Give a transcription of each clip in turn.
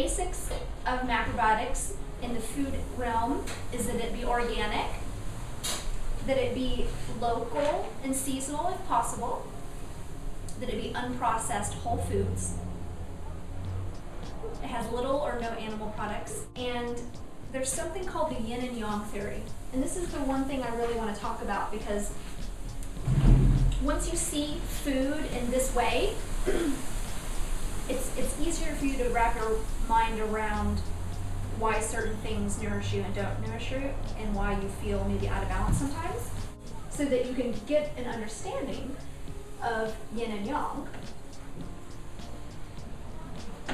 basics of macrobiotics in the food realm is that it be organic, that it be local and seasonal if possible, that it be unprocessed whole foods. It has little or no animal products, and there's something called the yin and yang theory. And this is the one thing I really want to talk about, because once you see food in this way, it's easier for you to wrap your mind around why certain things nourish you and don't nourish you, and why you feel maybe out of balance sometimes, so that you can get an understanding of yin and yang.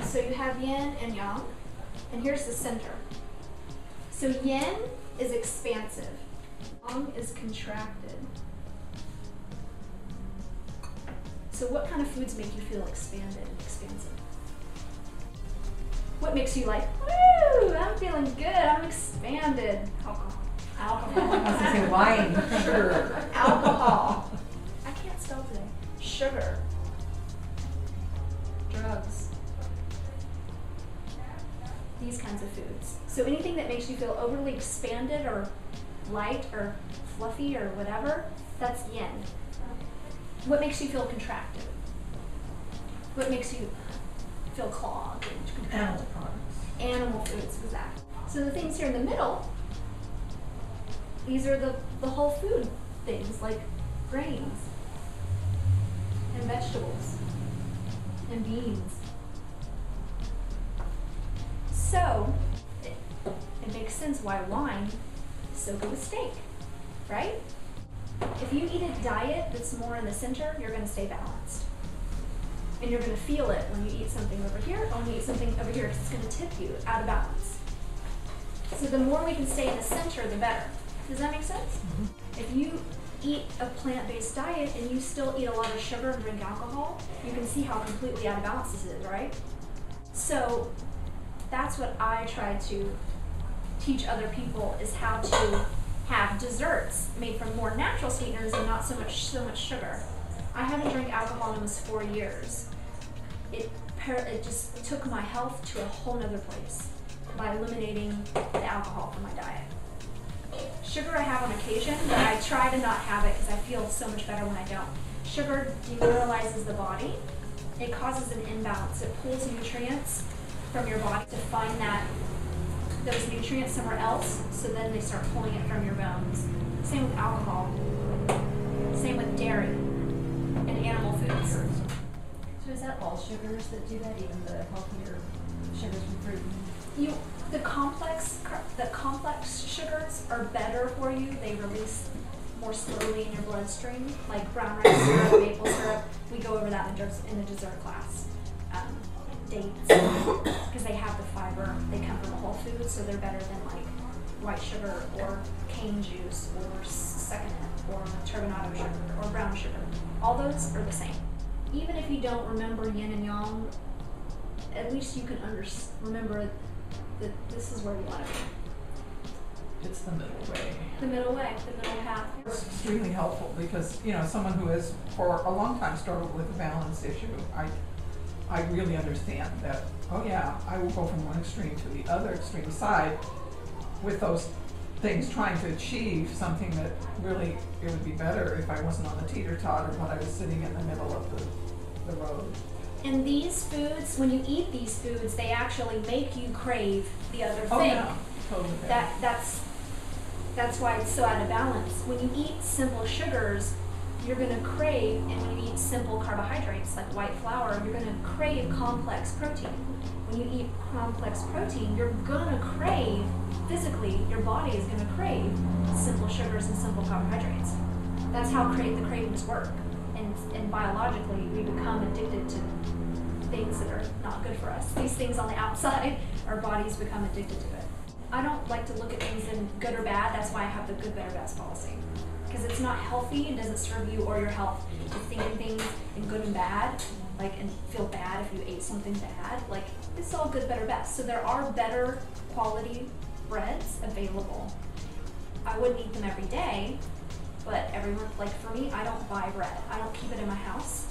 So you have yin and yang, and here's the center. So yin is expansive, yang is contracted. So what kind of foods make you feel expanded and expansive? What makes you like, woo, I'm feeling good, I'm expanded? Alcohol. Alcohol. I was going to say wine, sugar. Alcohol. I can't spell today. Sugar. Drugs. These kinds of foods. So anything that makes you feel overly expanded or light or fluffy or whatever, that's yin. What makes you feel contracted? What makes you feel clogged? Animal products. Animal foods, exactly. So the things here in the middle, these are the whole food things, like grains and vegetables and beans. So it makes sense why wine is so good with steak, right? If you eat a diet that's more in the center, you're going to stay balanced. And you're going to feel it when you eat something over here, or when you eat something over here, because it's going to tip you out of balance. So the more we can stay in the center, the better. Does that make sense? Mm-hmm. If you eat a plant-based diet and you still eat a lot of sugar and drink alcohol, you can see how completely out of balance this is, right? So that's what I try to teach other people, is how to have desserts made from more natural sweeteners and not so much sugar. I haven't drank alcohol in almost 4 years. It just took my health to a whole nother place by eliminating the alcohol from my diet. Sugar I have on occasion, but I try to not have it because I feel so much better when I don't. Sugar demineralizes the body. It causes an imbalance. It pulls nutrients from your body to find those nutrients somewhere else, so then they start pulling it from your bones. Same with alcohol. Same with dairy and animal foods. So is that all sugars that do that, even the healthier sugars from fruit? The complex sugars are better for you. They release more slowly in your bloodstream, like brown rice syrup, maple syrup. We go over that in the dessert class. Dates, because they have the fiber. They come from a whole food, so they're better than like white sugar or cane juice or second or turbinado sugar or brown sugar. All those are the same. Even if you don't remember yin and yang, at least you can remember that this is where you want to be. It's the middle way. The middle way, the middle path. It's extremely helpful because, someone who has for a long time struggled with a balance issue, I really understand that, oh yeah, I will go from one extreme to the other extreme side with those things, trying to achieve something that really, it would be better if I wasn't on the teeter-totter, but I was sitting in the middle of the road. And these foods, when you eat these foods, they actually make you crave the other thing. Oh yeah, totally. That's why it's so out of balance. When you eat simple sugars, you're going to crave, and when you eat simple carbohydrates like white flour, you're going to crave complex protein. When you eat complex protein, you're going to crave, physically, your body is going to crave simple sugars and simple carbohydrates. That's how the cravings work. And biologically, we become addicted to things that are not good for us. These things on the outside, our bodies become addicted to it. I don't like to look at things in good or bad. That's why I have the good, better, best policy. Because it's not healthy and doesn't serve you or your health to think of things in good and bad, and feel bad if you ate something bad. It's all good, better, best. So there are better quality breads available. I wouldn't eat them every day, but every month, for me, I don't buy bread. I don't keep it in my house.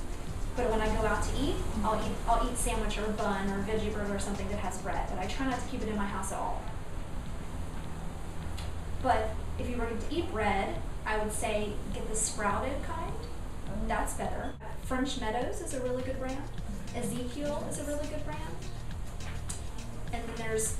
But when I go out to eat, I'll eat sandwich or a bun or a veggie burger or something that has bread. But I try not to keep it in my house at all. But if you were to eat bread, I would say get the sprouted kind. That's better. French Meadows is a really good brand. Ezekiel is a really good brand. And then there's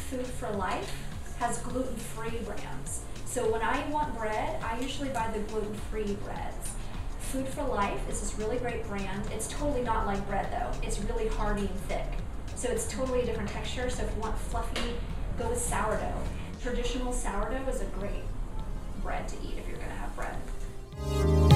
Food for Life has gluten-free brands. So when I want bread, I usually buy the gluten-free breads. Food for Life is this really great brand. It's totally not like bread though. It's really hardy and thick. So it's totally a different texture. So if you want fluffy, go with sourdough. Traditional sourdough is a great bread to eat if you're gonna have bread.